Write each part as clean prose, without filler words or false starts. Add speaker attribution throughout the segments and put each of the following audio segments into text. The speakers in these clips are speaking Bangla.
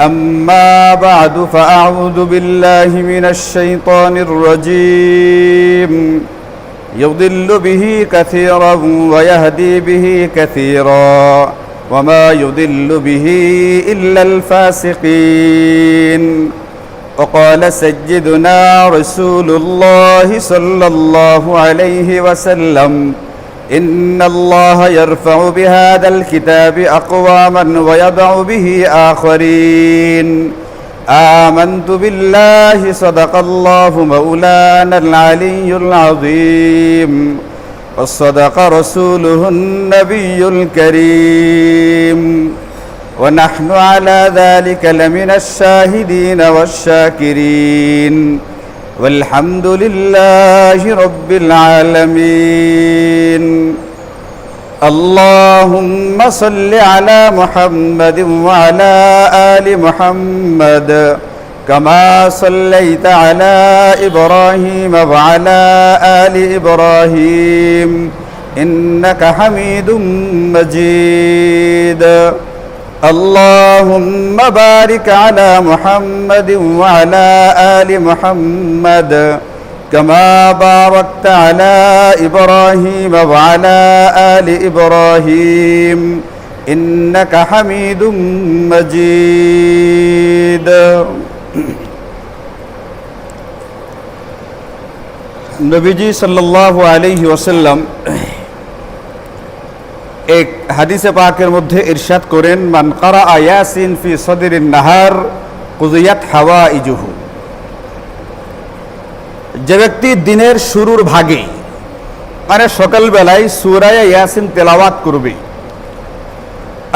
Speaker 1: أما بعد فأعوذ بالله من الشيطان الرجيم يضل به كثيرا ويهدي به كثيرا وما يضل به إلا الفاسقين. وقال سيدنا رسول الله صلى الله عليه وسلم إن الله يرفع بهذا الكتاب أقواما ويضع به آخرين. آمنت بالله صدق الله مولانا العلي العظيم وصدق رسوله النبي الكريم ونحن على ذلك لمن الشاهدين والشاكرين والحمد لله رب العالمين. اللهم صل على محمد وعلى آل محمد كما صليت على إبراهيم وعلى آل إبراهيم إنك حميد مجيد. اللهم بارك على محمد وعلى آل محمد كما باركت على إبراهيم وعلى آل إبراهيم إنك حميد مجيد. নবীজি সাল্লাল্লাহু আলাইহি ওয়াসাল্লাম এক হাদিসে পাকের মধ্যে ইরশাদ করেন, মান কারা ইয়াসিন ফি সদরিন নাহার কুযিয়াত হাওয়াইজুহু। যে ব্যক্তি দিনের শুরুর ভাগে মানে সকালবেলায় সূরা ইয়াসিন তেলাওয়াত করবে,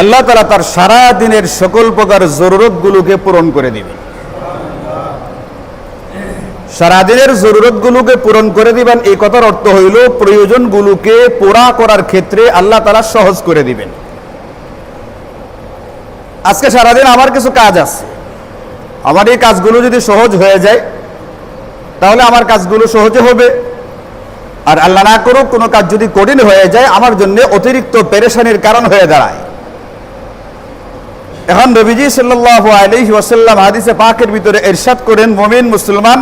Speaker 1: আল্লাহ তাআলা তার সারা দিনের সকল প্রকার জরুরতগুলোকে পূরণ করে দিবেন। সারাদিনের জরুরতগুলোকে পূরণ করে দিবেন, এই কথার অর্থ হইল প্রয়োজনগুলোকে পুরা করার ক্ষেত্রে আল্লাহ তাআলা সহজ করে দিবেন। আজকে সারাদিন আমার কিছু কাজ আছে, আমার এই কাজগুলো যদি সহজ হয়ে যায় তাহলে আমার কাজগুলো সহজে হবে, আর আল্লাহ না করুক কোনো কাজ যদি কঠিন হয়ে যায় আমার জন্য অতিরিক্ত পেরেশানির কারণ হয়ে দাঁড়ায়। এখন নবীজি সাল্লাল্লাহু আলাইহি ওয়াসাল্লাম হাদিসে পাকের ভিতরে ইরশাদ করেন, মুমিন মুসলমান,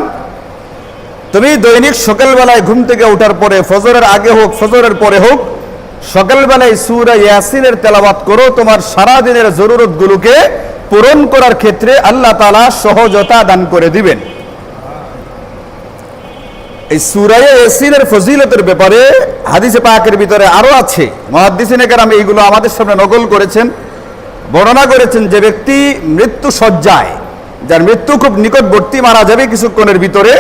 Speaker 1: তুমি দৈনিক সকালবেলায় ঘুম থেকে ওঠার পরে, ফজরের আগে হোক ফজরের পরে হোক, সকালবেলায় সূরা ইয়াসিনের তেলাওয়াত করো, তোমার সারা দিনের জরুরতগুলোকে পূরণ করার ক্ষেত্রে আল্লাহ তাআলা সহজতা দান করে দিবেন। এই সূরা ইয়াসিনের ফজিলতের ব্যাপারে হাদিসে পাকের ভিতরে আরো আছে, মুহাদ্দিসিনে কেরাম এইগুলো আমাদের সামনে নকল করেছেন, বর্ণনা করেছেন। যে ব্যক্তি মৃত্যু সজ্জায়, যার মৃত্যু খুব নিকটবর্তী, মারা যাবে কিছুক্ষণের ভিতরে,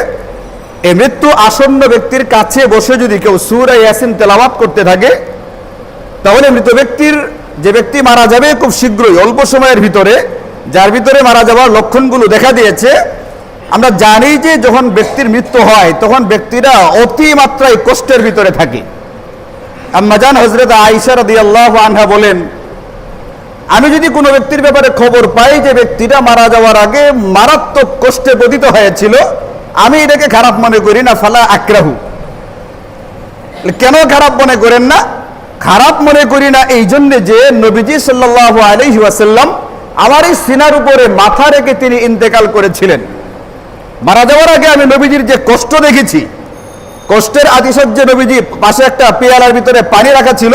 Speaker 1: এই মৃত্যু আসন্ন ব্যক্তির কাছে বসে যদি কেউ সূরা ইয়াসিন তেলাওয়াত করতে থাকে, তাহলে মৃত ব্যক্তির, যে ব্যক্তি মারা যাবে খুব শীঘ্রই অল্প সময়ের ভিতরে, যার ভিতরে মারা যাওয়ার লক্ষণগুলো দেখা দিয়েছে, আমরা জানি যে যখন ব্যক্তির মৃত্যু হয় তখন ব্যক্তিরা অতিমাত্রায় কষ্টের ভিতরে থাকে। আম্মা জান হযরত আয়েশা রাদিয়াল্লাহু আনহা বলেন, আমি যদি কোনো ব্যক্তির ব্যাপারে খবর পাই যে ব্যক্তিটা মারা যাওয়ার আগে মারাত্মক কষ্টে পতিত হয়েছিল, আমি এটাকে খারাপ মনে করি না, ফালা আক্রাহু। কেন খারাপ মনে করেন না? খারাপ মনে করি না এই জন্য যে নবীজি সাল্লাল্লাহু আলাইহি ওয়াসাল্লাম আমার এই সিনার উপরে মাথা রেখে তিনি ইন্তেকাল করেছিলেন। মারা যাওয়ার আগে আমি নবীজির যে কষ্ট দেখেছি, কষ্টের আতিশয্যে নবীজি পাশে একটা পেয়ালার ভিতরে পানি রাখা ছিল,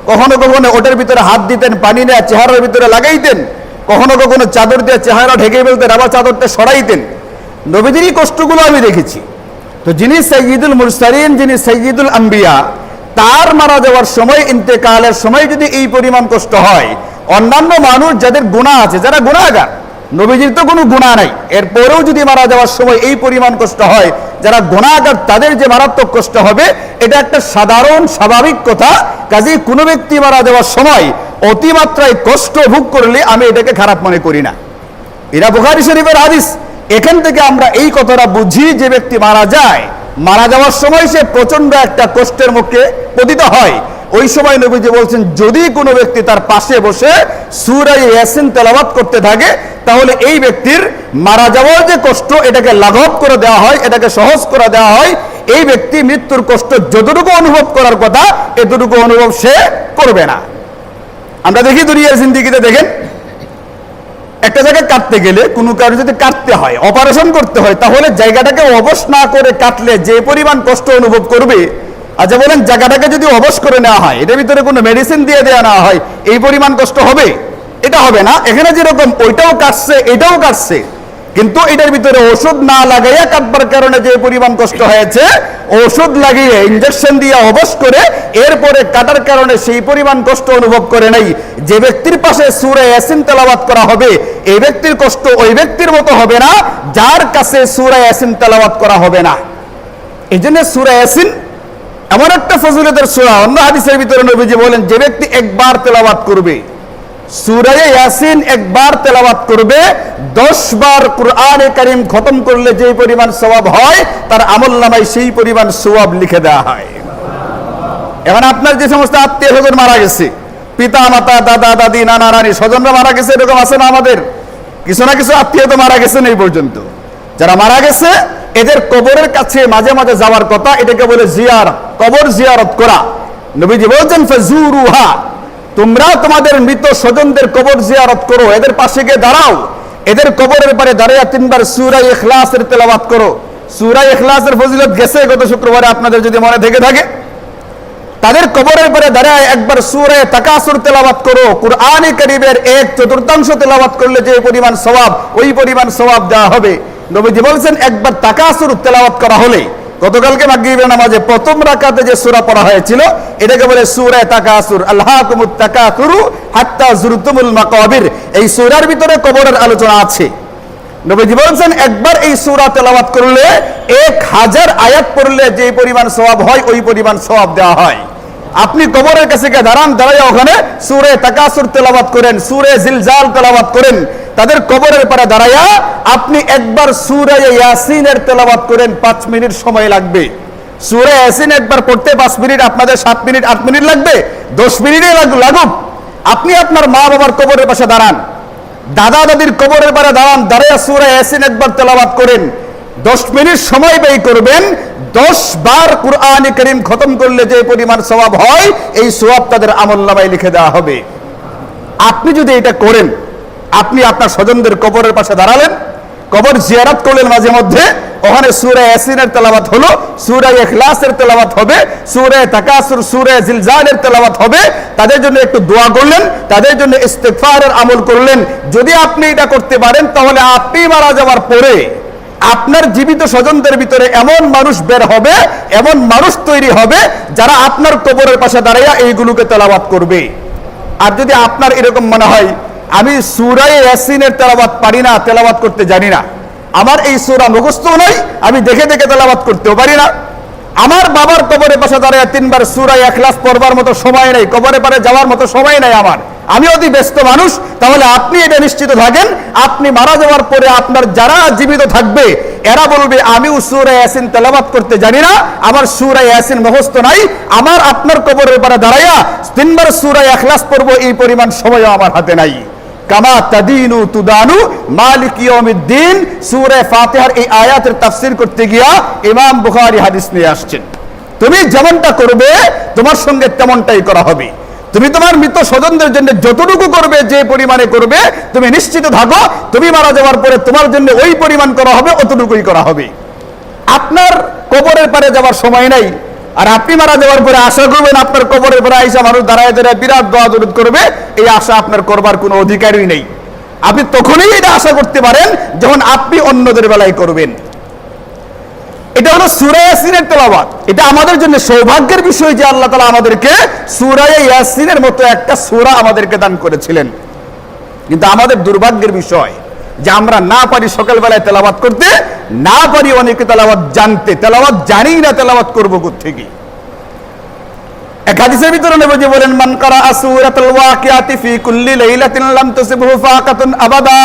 Speaker 1: কখনো কখনো ওটার ভিতরে হাত দিতেন, পানি নিয়ে চেহারার ভিতরে লাগাইতেন, কখনো কখনো চাদর দিয়ে চেহারা ঢেকে ফেলতেন, আবার চাদরটা সরাইতেন। নবীজির কষ্টগুলো আমি দেখেছি। তো যিনি সাইয়্যিদুল মুরসালিন, যিনি সাইয়্যিদুল আম্বিয়া, তার মারা যাওয়ার সময়, ইন্তেকালের সময় যদি এই পরিমাণ কষ্ট হয়, অন্যান্য মানুষ যাদের গুনাহ আছে, যারা গুনাহগার, নবীজির তো কোনো গুনাহ নাই, এরপরেও যদি মারা যাওয়ার সময় এই পরিমাণ কষ্ট হয়, যারা গুনাহগার তাদের যে মারাত্মক কষ্ট হবে, এটা একটা সাধারণ স্বাভাবিক কথা। কাজেই কোনো ব্যক্তি মারা যাওয়ার সময় অতিমাত্রায় কষ্ট ভোগ করলে আমি এটাকে খারাপ মনে করি না। এরা বুখারী শরীফের হাদিস। এখান থেকে আমরা এই কথাটা বুঝি, যে ব্যক্তি মারা যায়, মারা যাওয়ার সময় সে প্রচন্ড একটা কষ্টের মুখে পতিত হয়, ওই সময় নবীজি বলছেন যদি কোনো ব্যক্তি তার পাশে বসে সূরা ইয়াসিন তেলাওয়াত করতে থাকে, তাহলে এই ব্যক্তির মারা যাওয়ার যে কষ্ট, এটাকে লাঘব করে দেওয়া হয়, এটাকে সহজ করে দেওয়া হয়। এই ব্যক্তি মৃত্যুর কষ্ট যতটুকু অনুভব করার কথা, এতটুকু অনুভব সে করবে না। আমরা দেখি দুনিয়ার জিন্দেগিতে, দেখেন একটা জায়গায় কাটতে গেলে কোনো কারণে যদি কাটতে হয়, অপারেশন করতে হয়, তাহলে জায়গাটাকে অবশ না করে কাটলে যে পরিমাণ কষ্ট অনুভব করবে, আচ্ছা বলেন জায়গাটাকে যদি অবশ করে নেওয়া হয়, এটার ভিতরে কোনো মেডিসিন দিয়ে দেওয়া না হয়, এই পরিমাণ কষ্ট হবে? এটা হবে না। এখানে যেরকম ওইটাও কাটছে এটাও কাটছে, কিন্তু এটার ভিতরে ওষুধ না লাগাইয়া কাটবার কারণে যে পরিমাণ কষ্ট হয়েছে, ওষুধ লাগিয়ে ইনজেকশন দিয়ে অবশ করে এরপরে কাটার কারণে সেই পরিমাণ কষ্ট অনুভব করে নাই। যে ব্যক্তির পাশে সূরা ইয়াসিন তেলাওয়াত করা হবে, এই ব্যক্তির কষ্ট ওই ব্যক্তির মতো হবে না যার কাছে সূরা ইয়াসিন তেলাওয়াত করা হবে না। এই জন্য সূরা ইয়াসিন এমন একটা ফজিলতের সূরা, অন্য হাদিসের ভিতরে নবীজি বলেন যে ব্যক্তি একবার তেলাওয়াত করবে, সূরা ইয়াসিন একবার তেলাওয়াত করবে, 10 বার কুরআনে কারীম খতম করলে যে পরিমাণ সওয়াব হয়, তার আমলনামায় সেই পরিমাণ সওয়াব লিখে দেওয়া হয়। এখন আপনার যে সমস্ত আত্মীয় স্বজন মারা গেছে, পিতা মাতা দাদা দাদি নানা নানি স্বজনরা মারা গেছে, এরকম আছে না আমাদের? কিছু না কিছু আত্মীয় তো মারা গেছেন এই পর্যন্ত। যারা মারা গেছে এদের কবরের কাছে মাঝে মাঝে যাওয়ার কথা, এটাকে বলে জিয়ারত, কবর জিয়ারত করা। নবীজি বলেছেন ফাজুরুহা, তোমরা তোমাদের মৃত স্বজনদের কবর জিয়ারত করো, এদের পাশে গিয়ে দাঁড়াও, এদের কবরের পারে দাঁড়িয়ে 3 বার সূরা ইখলাসের তেলাওয়াত করো। সূরা ইখলাসের ফজিলত গেছে গত শুক্রবারে, আপনাদের যদি মনে থেকে থাকে। তাদের কবরের পারে দাঁড়ায় একবার সূরা তাকাসুর তেলাওয়াত করো। কুরআনে কারীমের 1/4 তেলাওয়াত করলে যে পরিমাণ সওয়াব, ওই পরিমাণ সওয়াব দেওয়া হবে। নবীজি বলেছেন একবার তাকাসুর তেলাওয়াত করা হলে, গতকালকে মাগরিবের নামাজে প্রথম রাকাতে যে সূরা পড়া হয়েছিল এটাকে বলে সূরা তাকাসুর, আল্লাহাকুমুত তাকাসুরু হাত্তা যুরতুমুল মাকাবির। এই সূরার ভিতরে কবরের আলোচনা আছে। নবীজি বলেছেন একবার এই সূরা তেলাওয়াত করলে 1000 আয়াত পড়লে যে পরিমাণ সওয়াব হয়, ওই পরিমাণ সওয়াব দেওয়া হয়। আপনি কবরের কাছে গিয়ে দাঁড়ান, দাঁড়ায় ওখানে সূরা তাকাসুর তেলাওয়াত করেন, সূরা জিলজাল তেলাওয়াত করেন। তাদের কবরের পারে দাঁড়ায়া আপনি একবার সূরা ইয়াসিনের তেলাওয়াত করেন, 5 মিনিট সময় লাগবে। সূরা ইয়াসিন একবার পড়তে 5 মিনিট, আপনাদের 7 মিনিট 8 মিনিট লাগবে, 10 মিনিটই লাগুক। আপনি আপনার মা বাবার কবরের পাশে দাঁড়ান, দাদা দাদির কবরের পারে দাঁড়ান, দাঁড়ায়া সূরা ইয়াসিন একবার তেলাওয়াত করেন, 10 মিনিট সময় ব্যয় করবেন। 10 বার কুরআনে কারীম খতম করলে যে পরিমাণ সওয়াব হয়, এই সওয়াব তাদের আমলনামায় লিখে দেওয়া হবে। আপনি যদি এটা করেন, আপনি আপনার স্বজনদের কবরের পাশে দাঁড়ালেন, কবর জিয়ারত করলেন, মাঝে মধ্যে ওখানে সূরা ইয়াসিনের তেলাওয়াত হলো, সূরা ইখলাসের তেলাওয়াত হবে, সূরা তাকাসুর, সূরা জিলজালের তেলাওয়াত হবে, তাদের জন্য একটু দোয়া করলেন, তাদের জন্য ইস্তিগফারের আমল করলেন। যদি আপনি এটা করতে পারেন, তাহলে আপনি মারা যাওয়ার পরে আপনার জীবিত স্বজনদের ভিতরে এমন মানুষ বের হবে, এমন মানুষ তৈরি হবে যারা আপনার কবরের পাশে দাঁড়াইয়া এইগুলোকে তেলাওয়াত করবে। আর যদি আপনার এরকম মনে হয় আমি সূরা ইয়াসিনের তেলাওয়াত পারি না, তেলাওয়াত করতে জানি না, আমার এই সূরা মুখস্থ নয়, আমি দেখে দেখে তেলাওয়াত করতেও পারি না, আমার বাবার কবরের পাশে দাঁড়ায় 3 বার সূরা ইখলাস পড়বার মতো সময় নেই, কবরের পারে যাওয়ার মতো সময় নেই আমার, আমি অতি ব্যস্ত মানুষ, তাহলে আপনি এটা নিশ্চিত থাকেন আপনি মারা যাওয়ার পরে আপনার যারা জীবিত থাকবে এরা বলবে আমিও সূরা ইয়াসিন তেলাওয়াত করতে জানি না, আমার সূরা ইয়াসিন মুখস্থ নাই, আমার আপনার কবরের পারে দাঁড়ায়া 3 বার সূরা ইখলাস পড়বো এই পরিমাণ সময়ও আমার হাতে নাই। কামা তাদিনু তুদানু মালিক ইয়াউমিদ্দিন, সূরা ফাতিহার এই আয়াতের তাফসীর করতে গিয়া ইমাম বুখারী হাদিস নিয়ে আসছেন, তুমি যেমনটা করবে তোমার সঙ্গে তেমনটাই করা হবে। তুমি তোমার মৃত স্বজনদের জন্য যতটুকু করবে, যে পরিমাণে করবে, তুমি নিশ্চিত থাকো তুমি মারা যাওয়ার পরে তোমার জন্য ওই পরিমাণ করা হবে, অতটুকুই করা হবে। আপনার কবরের পারে যাওয়ার সময় নাই, আর আপনি মারা যাওয়ার পরে আশা করবেন আপনার কবরের পরে আইসা মানুষ দাঁড়ায় দাঁড়ায় বিরাট দোয়া দরুদ করবে, এই আশা আপনার করবার কোনো অধিকারই নেই। আপনি তখনই এটা আশা করতে পারেন যখন আপনি অন্যদের বেলায় করবেন। এটা হলো সূরা ইয়াসিনের তেলাওয়াত। এটা আমাদের জন্য সৌভাগ্যের বিষয় যে আল্লাহ তাআলা আমাদেরকে সূরা ইয়াসিনের মতো একটা সূরা আমাদেরকে দান করেছিলেন। কিন্তু আমাদের দুর্ভাগ্যের বিষয় যে আমরা না পারি সকালবেলায় তেলাওয়াত করতে, না পারি অনেকে তেলাওয়াত জানতে, তেলাওয়াত জানি না তেলাওয়াত করব কোত্থেকে। এক হাদিসের ভিতরে নবীজি বলেন মান কারা সূরাতুল ওয়াকিয়াতি ফি কুল্লি লাইলাতিন লাম তুসিবহু ফাকাতুন আবাদা,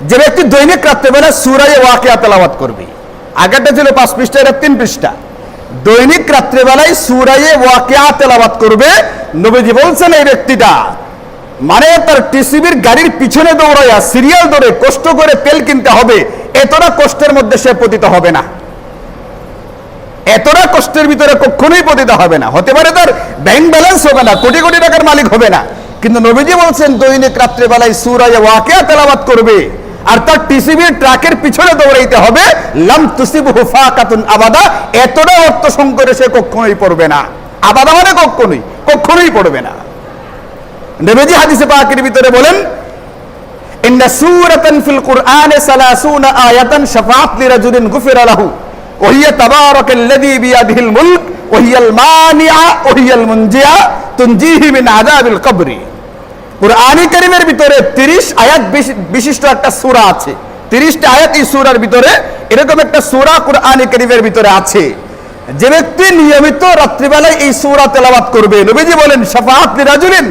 Speaker 1: যে ব্যক্তি দৈনিক রাত্রিবেলা সূরা ওয়াকিয়া তেলাওয়াত করবে, আগেরটা ছিল 5 পৃষ্ঠা, এটা 3 পৃষ্ঠা, দৈনিক রাত্রিবেলায় সূরা ওয়াকিয়া তেলাওয়াত করবে, নবীজি বলছেন এই ব্যক্তিটা মানে তার টিসিবির গাড়ির পিছনে দৌড়াইয়া সিরিয়াল ধরে কষ্ট করে তেল কিনতে হবে, এতটা কষ্টের মধ্যে সে পতিত হবে না, এতটা কষ্টের ভিতরে কখনোই পতিত হবে না। হতে পারে তার ব্যাংক ব্যালেন্স হবে না, কোটি কোটি টাকার মালিক হবে না, কিন্তু নবীজি বলছেন দৈনিক রাত্রিবেলায় সূরা ওয়াকিয়া তেলাওয়াত করবে আর তার টিসিবির ট্রাকের পিছনে দৌড়াইতে হবে, লাম তুসিবহু ফাকাতুন আবাদা, এতটা অর্থ সংকটে সে কখনোই পড়বে না। আবাদা মানে কখনোই পড়বে না। নবীজি হাদিসে পাকের ভিতরে বলেন, ইন্না সূরাতান ফিল কুরআনে 30 আয়াতান শাফাআত লিরাজুলিন গুফিরা লাহু ওয়া হিয়া তাবারাকাল্লাযী বিয়াদিহিল মুলক ওয়া হিয়াল মানিআ ওয়া হিয়াল মুনজিয়া তুনজিহি মিন আযাবিল কবরি। কুরআনে কারীমের ভিতরে 30 আয়াত বিশিষ্ট একটা সূরা আছে। 30টা আয়াত এই সূরার ভিতরে, এরকম একটা সূরা কুরআনে কারীমের ভিতরে আছে। যে ব্যক্তি নিয়মিত রাত্রিবেলায় এই সূরা তেলাওয়াত করবে, নবীজি বলেন শাফাআত লিরাজুলিন,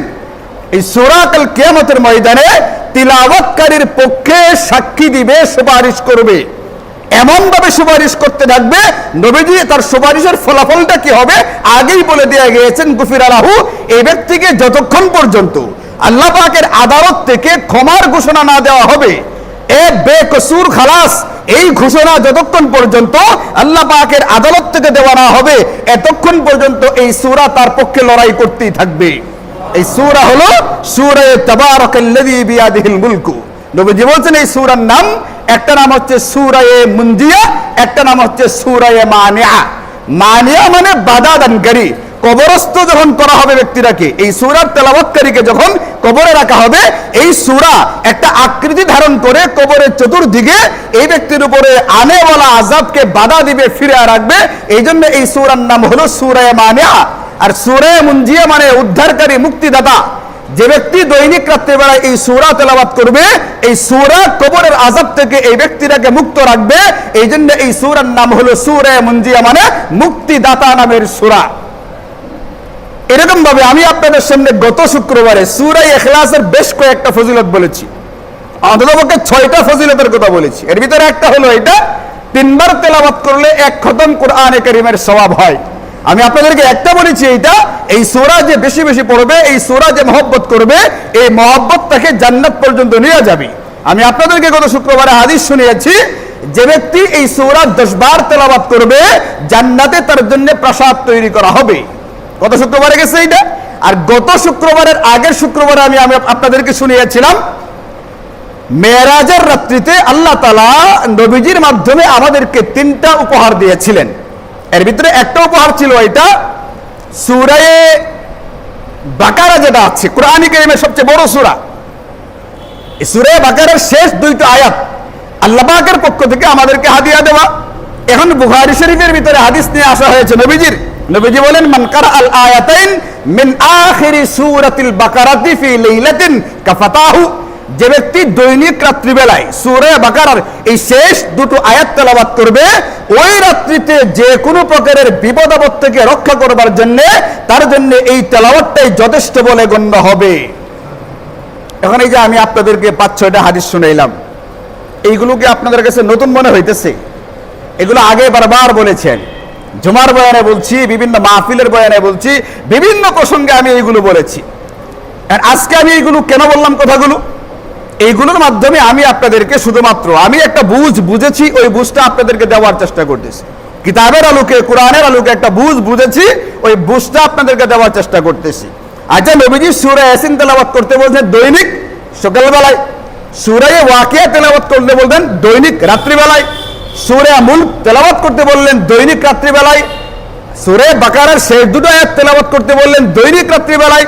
Speaker 1: এই সূরা কাল কিয়ামতের ময়দানে তিলাওয়াতকারীর পক্ষে সাক্ষী দিবে, সুপারিশ করবে। এমন ভাবে সুপারিশ করতে থাকবে, নবীজি তার সুপারিশের ফলাফলটা কি হবে আগেই বলে দিয়ে গিয়েছেন, গুফিরা লাহু, এই ব্যক্তিকে যতক্ষণ পর্যন্ত আল্লাহ পাকের আদালত থেকে ক্ষমার ঘোষণা না দেওয়া হবে, এ বেকসুর খালাস, এই ঘোষণা যতক্ষণ পর্যন্ত আল্লাহ পাকের আদালত থেকে দেওয়া না হবে, এতক্ষণ পর্যন্ত এই সূরা তার পক্ষে লড়াই করতেই থাকবে। এই সূরা হলো সূরা তাবারাকাল্লাযী বিয়াদিহিল মুলকু। নবীজি বলছেন এই সূরার নাম, একটা নাম হচ্ছে সূরা মুনজিয়া, একটা নাম হচ্ছে সূরা মানিআ। মানিআ মানে বাধা দানকারী। কবরস্থ যখন করা হবে ব্যক্তিটাকে, এই সূরার তেলাওয়াতকারীকে যখন কবরে রাখা হবে, এই সূরা একটা আকৃতি ধারণ করে কবরের চতুর্দিকে এই ব্যক্তির উপরে আনেওয়ালা আযাবকে বাধা দিবে, ফিরে রাখবে। এই জন্য এই সূরার নাম হলো সূরা মানিআ। আর সূরা মুনজিয়া মানে উদ্ধারকারী, মুক্তিদাতা। যে ব্যক্তি দৈনিক রাত্রিবেলায় এই সূরা তেলাওয়াত করবে, এই সূরা কবরের আযাব থেকে এই ব্যক্তিটাকে মুক্ত রাখবে। এই জন্য এই সূরার নাম হলো সূরা মুনজিয়া মানে মুক্তিদাতা নামের সূরা। এরকম ভাবে আমি আপনাদের সামনে গত শুক্রবারে সূরা ইখলাসের বেশ কয়েকটা ফজিলত বলেছি, অন্ততপক্ষে 6টা ফজিলতের কথা বলেছি। এর ভিতরে একটা হলো এটা, 3 বার তেলাওয়াত করলে 1 খতম কোরআনে কারীমের সওয়াব হয়। আমি আপনাদেরকে একটা বলেছি, এইটা এই সূরা যে বেশি বেশি পড়বে, এই সূরা যে মহব্বত করবে, এই মহব্বত তাকে জান্নাত পর্যন্ত নিয়ে যাবে। আমি আপনাদেরকে গত শুক্রবারে হাদিস শুনিয়েছি, যে ব্যক্তি এই সূরা 10 বার তেলাওয়াত করবে, জান্নাতে তার জন্য প্রাসাদ তৈরি করা হবে। গত শুক্রবারে গেছে এইটা। আর গত শুক্রবারের আগের শুক্রবারে আমি আপনাদেরকে শুনিয়েছিলাম, মেরাজের রাত্রিতে আল্লাহ তাআলা নবীজির মাধ্যমে আমাদেরকে 3টা উপহার দিয়েছিলেন। এর ভিতরে একটা উপহার ছিল এটা সূরা বাকারা, যেটা আছে কোরআনে কারীমের সবচেয়ে বড় সূরা। এই সূরা বাকারার শেষ 2টা আয়াত আল্লাহ পাকের পক্ষ থেকে আমাদেরকে হাদিয়া দেওয়া। এখন বুখারী শরীফের ভিতরে হাদিস নিয়ে আসা হয়েছে নবীজির। নবীজি বলেন, মান কারা আল আয়াতাইন মিন আখিরি সূরাতিল বাকারাতি ফি লাইলাতিন কাফাতাহু, যে ব্যক্তি দৈনিক রাত্রিবেলায় সূরা বাকারার এই শেষ 2টো আয়াত তেলাওয়াত করবে, ওই রাত্রিতে যে কোনো প্রকারের বিপদ আপদ থেকে রক্ষা করবার জন্য তার জন্য এই তেলাওয়াতটাই যথেষ্ট বলে গণ্য হবে। এখন এই যে আমি আপনাদেরকে 5-6টা হাদিস শুনাইলাম, এইগুলোকে আপনাদের কাছে নতুন মনে হইতেছে? এগুলো আগে বারবার বলেছেন, জুমার বয়ানে বলছি, বিভিন্ন মাহফিলের বয়ানে বলছি, বিভিন্ন প্রসঙ্গে আমি এইগুলো বলেছি। আর আজকে আমি এইগুলো কেন বললাম কথাগুলো? এইগুলোর মাধ্যমে আমি আপনাদেরকে শুধুমাত্র আমি একটা বুঝেছি, ওই বুঝটা আপনাদেরকে দেওয়ার চেষ্টা করতেছি। কিতাবের আলোকে, কোরআনের আলোকে একটা বুঝেছি, ওই বুঝটা আপনাদেরকে দেওয়ার চেষ্টা করতেছি। আচ্ছা, নবীজি সূরা ইয়াসিন তেলাওয়াত করতে বলছেন দৈনিক সকালবেলায়, সূরা ওয়াকিয়া তেলাওয়াত করতে বলতেন দৈনিক রাত্রিবেলায়, সূরা মুলক তেলাওয়াত করতে বললেন দৈনিক রাত্রিবেলায়, সূরা বাকারার শেষ 2টো আয়াত তেলাওয়াত করতে বললেন দৈনিক রাত্রিবেলায়,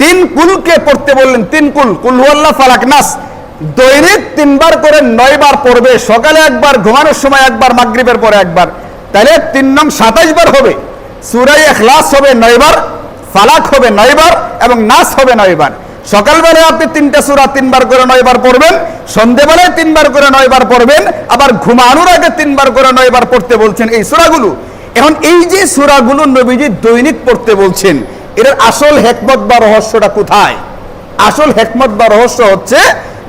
Speaker 1: 3 কুলকে পড়তে বললেন, 3 কুল, কুল হুয়াল্লাহ, ফালাক, নাস, দৈনিক 3 বার করে 9 বার পড়বে। সকালে একবার, ঘুমানোর সময় একবার, মাগরিবের পরে একবার। তাহলে 3 নং 27 বার হবে। সূরা ইখলাস হবে 9 বার, ফালাক হবে 9 বার এবং নাস হবে 9 বার। সকালবেলায় আপনি 3টা সূরা 3 বার করে 9 বার পড়বেন, সন্ধ্যাবেলায় 3 বার করে 9 বার পড়বেন, আবার ঘুমানোর আগে 3 বার করে 9 বার পড়তে বলছেন এই সূরাগুলো। এখন এই যে সূরাগুলো নবীজি দৈনিক পড়তে বলছেন, এর আসল হিকমত বা রহস্যটা কোথায়? আসল হিকমত বা রহস্য হচ্ছে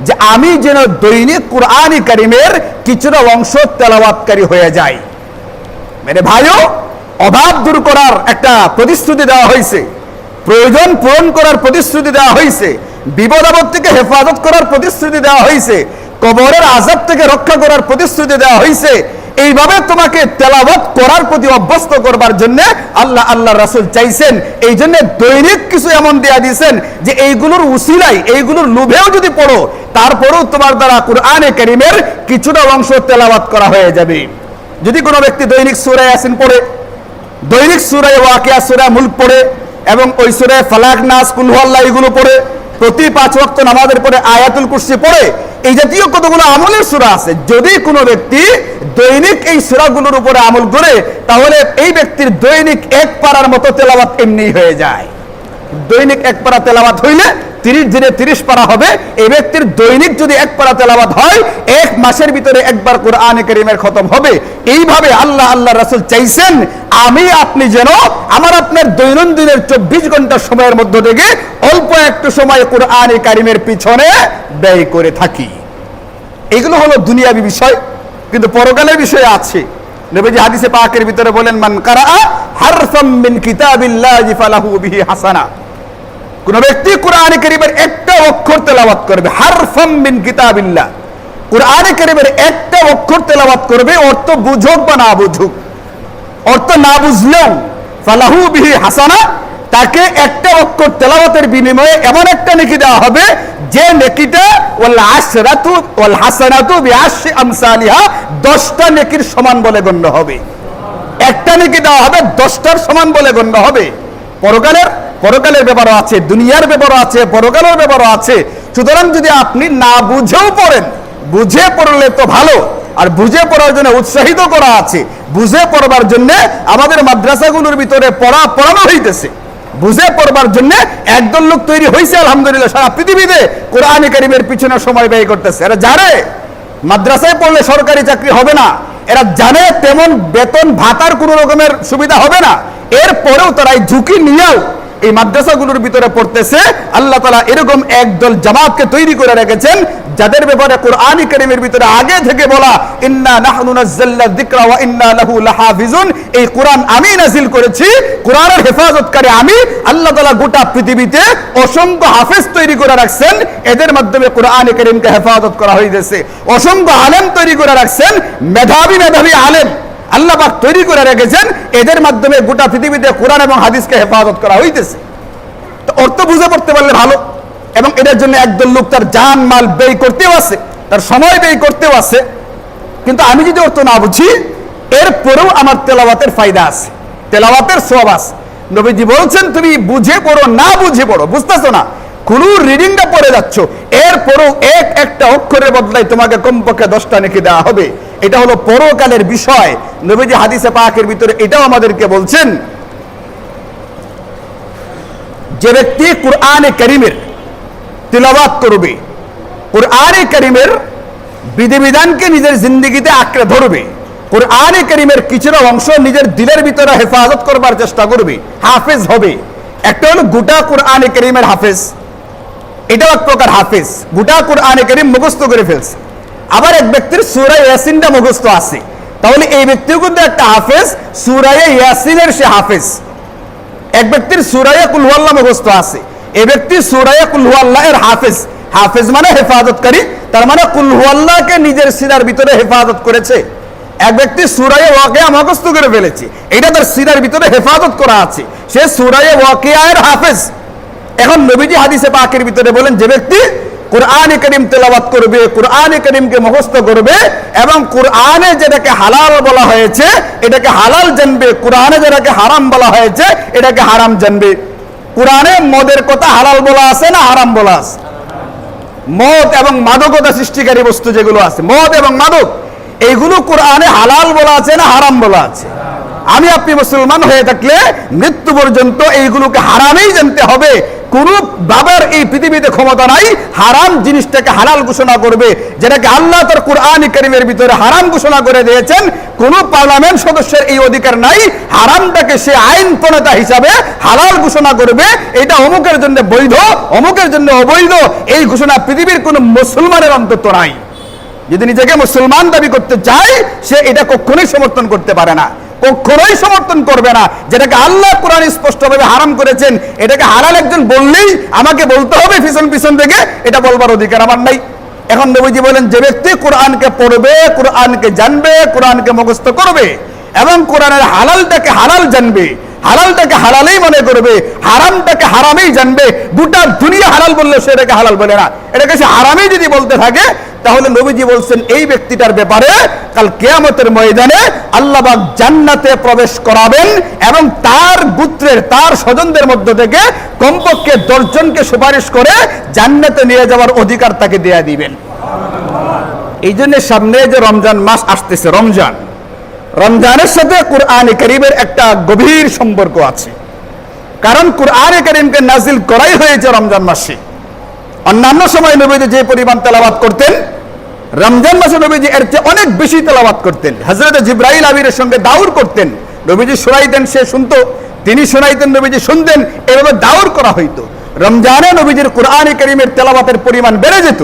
Speaker 1: যে আমি যেন দৈনিক কোরআনে কারীমের কিছুটা অংশ তেলাওয়াতকারী হয়ে যাই। মানে ভাইও, অভাব দূর করার একটা প্রতিশ্রুতি দেওয়া হয়েছে, প্রয়োজন পূরণ করার প্রতিশ্রুতি দেওয়া হয়েছে, বিপদ আপদ থেকে হেফাজত করার প্রতিশ্রুতি দেওয়া হয়েছে, কবরের আযাব থেকে রক্ষা করার প্রতিশ্রুতি দেওয়া হয়েছে। এইভাবে তোমাকে তেলাওয়াত করার প্রতি অভ্যস্ত করবার জন্য আল্লাহ রাসূল চাইছেন। এই জন্য দৈনিক কিছু এমন দেয়া দিয়েছেন যে এইগুলোর উসিলায়, এইগুলোর লোভেও যদি পড়ো, তারপরেও তোমার দ্বারা কুরআনে কারীমের কিছুটা অংশ তেলাওয়াত করা হয়ে যাবে। যদি কোনো ব্যক্তি দৈনিক সূরা ইয়াসিন পড়ে, দৈনিক সূরা ওয়াকিয়া, সূরা মুলক পড়ে, এবং ওই সূরা ফালাক, নাস, কুল হুয়াল্লাহ এগুলো পড়ে, প্রতি 5 ওয়াক্ত নামাজের পরে আয়াতুল কুরসি পড়ে, এই জাতীয় কতগুলো আমলের সূরা আছে, যদি কোনো ব্যক্তি দৈনিক এই সূরাগুলোর উপরে আমল করে, তাহলে এই ব্যক্তির দৈনিক 1 পারার মতো তেলাওয়াত এমনি হয়ে যায়। দৈনিক 1 পারা তেলাওয়াত হইলে 30 দিনে 30 পারা হবে। এই ব্যক্তির দৈনিক যদি 1 পারা তেলাওয়াত হয়, 1 মাসের ভিতরে একবার কোরআনে কারীমের খতম হবে। এইভাবে আল্লাহ রাসূল চাইছেন আমি আপনি যেন আমার আপনার দৈনন্দিনের 24 ঘন্টা সময়ের মধ্য থেকে অল্প একটু সময় কোরআনে কারীমের পিছনে ব্যয় করে থাকি। এগুলো হলো দুনিয়াবী বিষয়, কিন্তু পরকালের বিষয় আছে। নবীজি হাদিসে পাকের ভিতরে বলেন, মান কারাআ হারফাম মিন কিতাবিল্লাহি ফালাহু বিহি হাসানা। কোন ব্যক্তি কোরআনে কারীমের একটা অক্ষর তেলাওয়াত করবে, হারফাম মিন কিতাবিল্লাহ, কোরআনে কারীমের একটা অক্ষর তেলাওয়াত করবে, অর্থ বুঝুক বা না বুঝুক, অর্থ না বুঝলেও ফালাহু বিহি হাসানা, তাকে একটা অক্ষর তেলাওয়াতের বিনিময়ে এমন একটা নেকি দেওয়া হবে যে নেকিটা ওয়াল আশরাতু ওয়াল হাসানাতু বিআশরি আমসালিহা, 10টা নেকির সমান বলে গণ্য হবে। একটা নেকি দেওয়া হবে 10টার সমান বলে গণ্য হবে। পরকালের ব্যাপারও আছে, দুনিয়ার ব্যাপারও আছে, পরকালের ব্যাপারও আছে। সুতরাং যদি আপনি না বুঝেও পড়েন, বুঝে পড়লে তো ভালো, আর বুঝে পড়ার জন্য উৎসাহিত করা আছে। বুঝে পড়বার জন্য আমাদের মাদ্রাসাগুলোর ভিতরে পড়ানো হইতেছে। বুঝে পড়বার জন্য একদল লোক তৈরি হয়েছে, আলহামদুলিল্লাহ, সারা পৃথিবীতে কোরআনে কারীমের পিছনে সময় ব্যয় করতেছে। এরা জানে মাদ্রাসায় পড়লে সরকারি চাকরি হবে না, এরা জানে তেমন বেতন ভাতার কোনো রকমের সুবিধা হবে না, এরপরেও তারা এই ঝুঁকি নিয়েও এই মাদ্রাসাগুলোর ভিতরে পড়তেছে। আল্লাহ তাআলা এরকম একদল জামাতকে তৈরি করে রেখেছেন, যাদের ব্যাপারে কোরআনে কারীমের ভিতরে আগে থেকে বলা, ইন্না নাহনু নাযালনা যিকরা ওয়া ইন্না লাহু লাহাফিজুন, এই কোরআন আমি নাযিল করেছি, কোরআনের হেফাজতকারী আমি। আল্লাহ তাআলা গোটা পৃথিবীতে অসংখ্য হাফেজ তৈরি করে রাখছেন, এদের মাধ্যমে কোরআনে কারীমকে হেফাজত করা হইতেছে। অসংখ্য আলেম তৈরি করে রাখছেন, মেধাবী আলেম আল্লাহ পাক তৈরি করে রেখেছেন, এদের মাধ্যমে গোটা পৃথিবীতে কোরআন এবং হাদিসকে হেফাজত করা হইতেছে। তো অর্থ বুঝে পড়তে পারলে ভালো, এবং এটার জন্য একদল লোক তার জান মাল ব্যয় করতেও আছে, তার সময় ব্যয় করতেও আছে। কিন্তু আমি যদি অর্থ না বুঝি, এরপরেও আমার তেলাওয়াতের ফায়দা আছে, তেলাওয়াতের সওয়াব আছে। নবীজি বলছেন তুমি বুঝে পড়ো, না বুঝে পড়ো, বুঝতেছো না, কোন রিডিংটা পড়ে যাচ্ছ, এরপরেও একটা অক্ষরের বদলায় তোমাকে কমপক্ষে 10টা নেকি দেওয়া হবে। এটা হলো পরকালের বিষয়। নবীজি হাদিসে পাকের ভিতরে এটাও আমাদেরকে বলছেন, যে ব্যক্তি কোরআনে কারীমের তিলাওয়াত করবে, কোরআনে কারীমের বিধিবিধানকে নিজের জিন্দেগিতে আঁকড়ে ধরবে, কোরআনে কারীমের কিছুটা অংশ নিজের দিলের ভিতরে হেফাজত করবার চেষ্টা করবে, হাফেজ হবে। একটা হলো গোটা কোরআনে কারীমের হাফেজ, এটাও এক প্রকার হাফেজ, গোটা কোরআনে কারীম মুখস্থ করে ফেলছে। আবার এক ব্যক্তির সূরা ইয়াসিনটা মুখস্থ আছে, তাহলে এই ব্যক্তিও কিন্তু একটা হাফেজ, সূরা ইয়াসিনের সে হাফেজ। এক ব্যক্তির সূরা কুল হুয়াল্লাহ মুখস্থ আছে, এই ব্যক্তি সূরা কুল হুয়াল্লাহ এর হাফেজ। হাফেজ মানে হেফাজতকারী, তার মানে কুল হুয়াল্লাহকে নিজের সিনার ভিতরে হেফাজত করেছে। এক ব্যক্তি সূরা ওয়াকিয়া মুখস্থ করে ফেলেছে, এটা তার সিনার ভিতরে হেফাজত করা আছে, সে সূরা ওয়াকিয়া এর হাফেজ। এখন নবীজি হাদিসে পাকের ভিতরে বলেন, যে ব্যক্তি কোরআনে কারীম তেলাওয়াত করবে, কোরআনে কারীমকে মুখস্থ করবে, এবং কোরআনে যেটাকে হালাল বলা হয়েছে এটাকে হালাল জানবে, কোরআনে যেটাকে হারাম বলা হয়েছে এটাকে হারাম জানবে। কোরআনে মদের কথা হালাল বলা আছে না হারাম বলা আছে? মদ এবং মাদকতা সৃষ্টিকারী বস্তু যেগুলো আছে, মদ এবং মাদক, এইগুলো কোরআনে হালাল বলা আছে না হারাম বলা আছে? আমি আপনি মুসলমান হয়ে থাকলে মৃত্যু পর্যন্ত এইগুলোকে হারামেই জানতে হবে। কোন বাবার এই পৃথিবীতে ক্ষমতা নাই হারাম জিনিসটাকে হালাল ঘোষণা করবে, যেটাকে আল্লাহ তার কোরআনে কারীমের ভিতরে হারাম ঘোষণা করে দিয়েছেন। কোন পার্লামেন্ট সদস্যের এই অধিকার নাই হারামটাকে সে আইন প্রণেতা হিসাবে হালাল ঘোষণা করবে, এটা অমুকের জন্য বৈধ, অমুকের জন্য অবৈধ, এই ঘোষণা পৃথিবীর কোন মুসলমানের অন্তত নাই। যদি নিজেকে মুসলমান দাবি করতে চায়, সে এটা কখনোই সমর্থন করতে পারে না, কখনোই সমর্থন করবে না। যেটাকে আল্লাহ কোরআন স্পষ্টভাবে হারাম করেছেন, এটাকে হালাল একজন বললেই আমাকে বলতে হবে পিছন থেকে, এটা বলবার অধিকার আমার নাই। এখন নবীজি বলেন যে ব্যক্তি কোরআনকে পড়বে, কোরআনকে জানবে, কোরআনকে মুখস্থ করবে এবং কোরআনের হালালটাকে হালাল জানবে, হালালটাকে হালালই মনে করবে, হারামটাকে হারামেই জানবে। গোটা দুনিয়া হালাল বললে সে এটাকে হালাল বলে না, এটাকে সে হারামেই যদি বলতে থাকে, তাহলে নবীজি বলছেন এই ব্যক্তিটার ব্যাপারে কাল কিয়ামতের ময়দানে আল্লাহ পাক জান্নাতে প্রবেশ করাবেন এবং তার গোত্রের, তার স্বজনদের মধ্য থেকে কমপক্ষে 10 জনকে সুপারিশ করে জান্নাতে নিয়ে যাওয়ার অধিকার তাকে দেয়া দিবেন। এই জন্য সামনে যে রমজান মাস আসতেছে, রমজানের সাথে কুরআনে কারীমের একটা গভীর সম্পর্ক আছে। কারণ কুরআনে কারীমকে নাজিল করাই হয়েছে রমজান মাসে। অন্যান্য সময় নবীজি যে পরিমাণ তেলাওয়াত করতেন, রমজান মাসে নবীজি এর চেয়ে অনেক বেশি তেলাওয়াত করতেন। হযরত জিবরাইল আমিরের সঙ্গে দাউর করতেন, নবীজি শোনাইতেন, সে শুনতো, তিনি শোনাইতেন, নবীজি শুনতেন, এভাবে দাউর করা হইতো। রমজানে নবীজির কুরআনে কারীমের তেলাওয়াতের পরিমাণ বেড়ে যেত,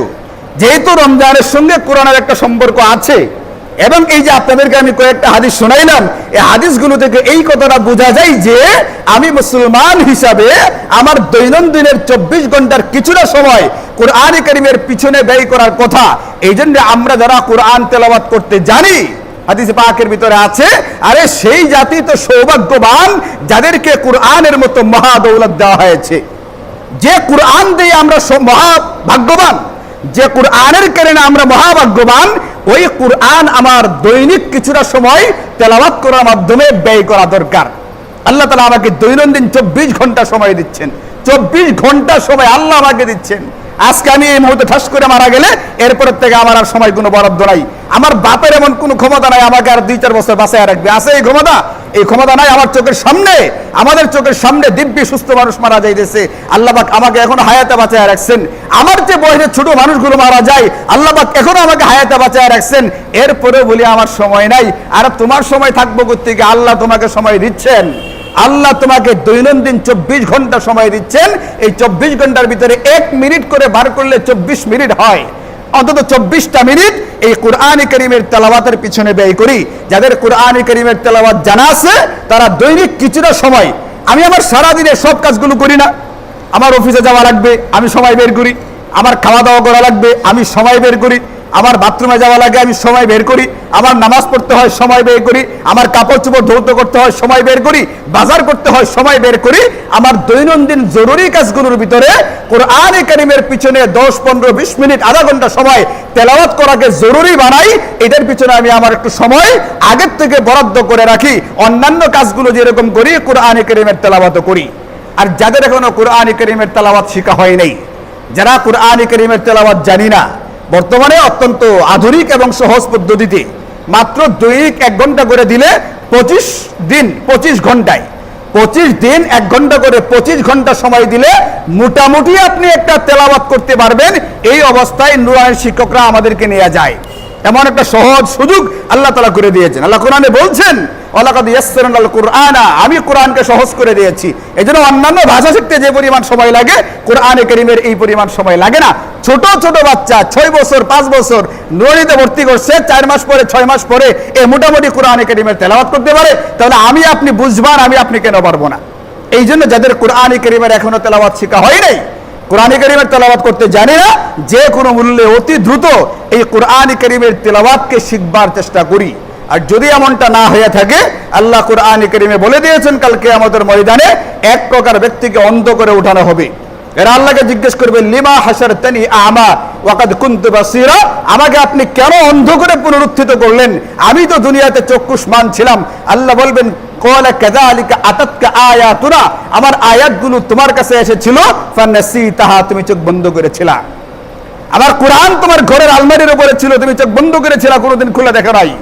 Speaker 1: যেহেতু রমজানের সঙ্গে কোরআনের একটা সম্পর্ক আছে। এবং এই যে আপনাদেরকে আমি কয়েকটা হাদিস শোনাইলাম, এই হাদিসগুলো থেকে এই কথাটা বোঝা যায় যে আমি মুসলমান হিসাবে আমার দৈনন্দিনের 24 ঘন্টার কিছুটা সময় কোরআনে কারীমের পিছনে ব্যয় করার কথা। এই জন্য আমরা যারা কোরআন তেলাওয়াত করতে জানি, হাদিস পাকের ভিতরে আছে, আরে সেই জাতি তো সৌভাগ্যবান যাদেরকে কোরআনের মতো মহা দৌলত দেওয়া হয়েছে। যে কোরআন দিয়ে আমরা মহা ভাগ্যবান, যে কোরআনের কারণে আমরা মহাভাগ্যবান, ওই কোরআন আমার দৈনিক কিছুটা সময় তেলাওয়াত করার মাধ্যমে ব্যয় করা দরকার। আল্লাহ তাআলা আমাকে দৈনন্দিন 24 ঘন্টা সময় দিচ্ছেন, 24 ঘন্টা সময় আল্লাহ আমাকে দিচ্ছেন। আজকে আমি এই মুহূর্তে ঠাস করে মারা গেলে এরপরের থেকে আমার আর সময় কোনো বরাদ্দ নাই। আমার বাপের এমন কোনো ক্ষমতা নাই আমাকে আর 2-4 বছর বাঁচায় রাখবে, আছে এই ক্ষমতা? এই ক্ষমতা নাই। আমার চোখের সামনে, আমাদের চোখের সামনে দিব্যি সুস্থ মানুষ মারা যাইতেছে, আল্লাহ পাক আমাকে এখন হায়াতে বাঁচায় রাখছেন। আমার যে বয়সে ছোট মানুষগুলো মারা যায়, আল্লাহ পাক এখনো আমাকে হায়াতে বাঁচায় রাখছেন। এরপরে বলি আমার সময় নাই। আর তোমার সময় থাকবো কোত্থেকে? আল্লাহ তোমাকে সময় দিচ্ছেন, আল্লাহ তোমাকে দৈনন্দিন 24 ঘন্টা সময় দিচ্ছেন। এই 24 ঘন্টার ভিতরে 1 মিনিট করে বার করলে 24 মিনিট হয়। অন্তত 24টা মিনিট এই কোরআনে কারীমের তেলাওয়াতের পিছনে ব্যয় করি। যাদের কোরআনে কারীমের তেলাওয়াত জানা আছে, তারা দৈনিক কিছুটা সময়, আমি আমার সারাদিনে সব কাজগুলো করি না, আমার অফিসে যাওয়া লাগবে আমি সময় বের করি, আমার খাওয়া দাওয়া করা লাগবে আমি সময় বের করি, আমার বাথরুমে যাওয়া লাগে আমি সময় বের করি, আমার নামাজ পড়তে হয় সময় বের করি, আমার কাপড় চোপড় ধৌত করতে হয় সময় বের করি, বাজার করতে হয় সময় বের করি। আমার দৈনন্দিন জরুরি কাজগুলোর ভিতরে কোরআনে কারীমের পিছনে 10, 15, 20 মিনিট, আধা ঘন্টা সময় তেলাওয়াত করাকে জরুরি বানাই। এটার পিছনে আমি আমার একটু সময় আগের থেকে বরাদ্দ করে রাখি। অন্যান্য কাজগুলো যেরকম করি, কোরআনে কারীমের তেলাওয়াতও করি। আর যাদের এখনো কোরআনে কারীমের তেলাওয়াত শেখা হয় নাই, যারা কোরআনে কারীমের তেলাওয়াত জানি না, বর্তমানে অত্যন্ত আধুনিক এবং সহজ পদ্ধতিতে মাত্র দৈনিক 1 ঘন্টা করে দিলে 25 দিন 25 ঘন্টায়, 25 দিন 1 ঘন্টা করে 25 ঘন্টা সময় দিলে মোটামুটি আপনি একটা তেলাওয়াত করতে পারবেন। এই অবস্থায় নুরানি শিক্ষকরা আমাদেরকে নিয়ে যায়, এমন একটা সহজ সুযোগ আল্লাহ তাআলা করে দিয়েছেন। আল্লাহ কোরআনে বলছেন, ওয়ালাকাদ ইয়াসসারনাল কুরআনা, আমি কোরআনকে সহজ করে দিয়েছি। এজন্য অন্যান্য ভাষা শিখতে যে পরিমাণ সময় লাগে, কোরআনে কারীমের এই পরিমাণ সময় লাগে না। ছোট ছোট বাচ্চা 6 বছর 5 বছর নুরানিতে ভর্তি করছে, 4 মাস পরে 6 মাস পরে এ মোটামুটি কোরআনে কারীমের তেলাওয়াত করতে পারে। তাহলে আমি আপনি বুঝবান, আমি আপনি কেন পারবো না? এই জন্য যাদের কোরআনে কারীমের এখনো তেলাওয়াত শেখা হয় নাই, কোরআনে কারীমের তেলাওয়াত করতে জানি না, যে কোনো মূল্যে অতি দ্রুত এই কোরআনে কারীমের তেলাওয়াতকে শিখবার চেষ্টা করি। আর যদি এমনটা না হয়ে থাকে, আল্লাহ কোরআনে কারীমে বলে দিয়েছেন কাল কিয়ামতের ময়দানে 1 প্রকার ব্যক্তিকে অন্ধ করে উঠানো হবে। এরা আল্লাহকে জিজ্ঞেস করবে, লিমা হাশারতানি আমা ওয়াকাদ কুনতু বাসীরা, আমাকে আপনি কেন অন্ধ করে পুনরুত্থিত করলেন? আমি তো দুনিয়াতে চক্ষুষ্মান ছিলাম। আল্লাহ বলবেন, ক্বালা কাযালিকা আতাতকা আয়াতুনা, আমার আয়াতগুলো তোমার কাছে এসেছিল, ফানাসিতাহা, তুমি চোখ বন্ধ করেছিলা। আমার কোরআন তোমার ঘরের আলমারির উপরে ছিল, তুমি চোখ বন্ধ করেছিলা, কোনোদিন খুলে দেখা নাই।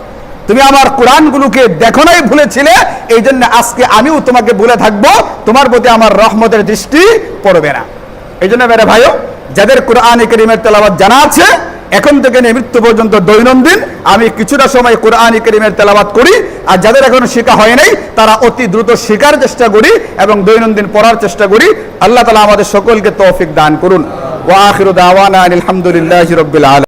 Speaker 1: তুমি আমার কোরআনগুলোকে দেখো নাই, ভুলেছিলে। এই জন্য আজকে আমিও তোমাকে ভুলে থাকবো, তোমার প্রতি আমার রহমতের দৃষ্টি পড়বে না। এই জন্য মেরে ভাইও, যাদের কোরআনে কারীমের তেলাওয়াত জানা আছে, এখন থেকে নিয়ে মৃত্যু পর্যন্ত দৈনন্দিন আমি কিছুটা সময় কোরআনে কারীমের তেলাওয়াত করি। আর যাদের এখনো শেখা হয় নাই, তারা অতি দ্রুত শেখার চেষ্টা করি এবং দৈনন্দিন পড়ার চেষ্টা করি। আল্লাহ তাআলা আমাদের সকলকে তৌফিক দান করুন। ওয়া আখিরু দাওয়ানা আলহামদুলিল্লাহি রাব্বিল আলামিন।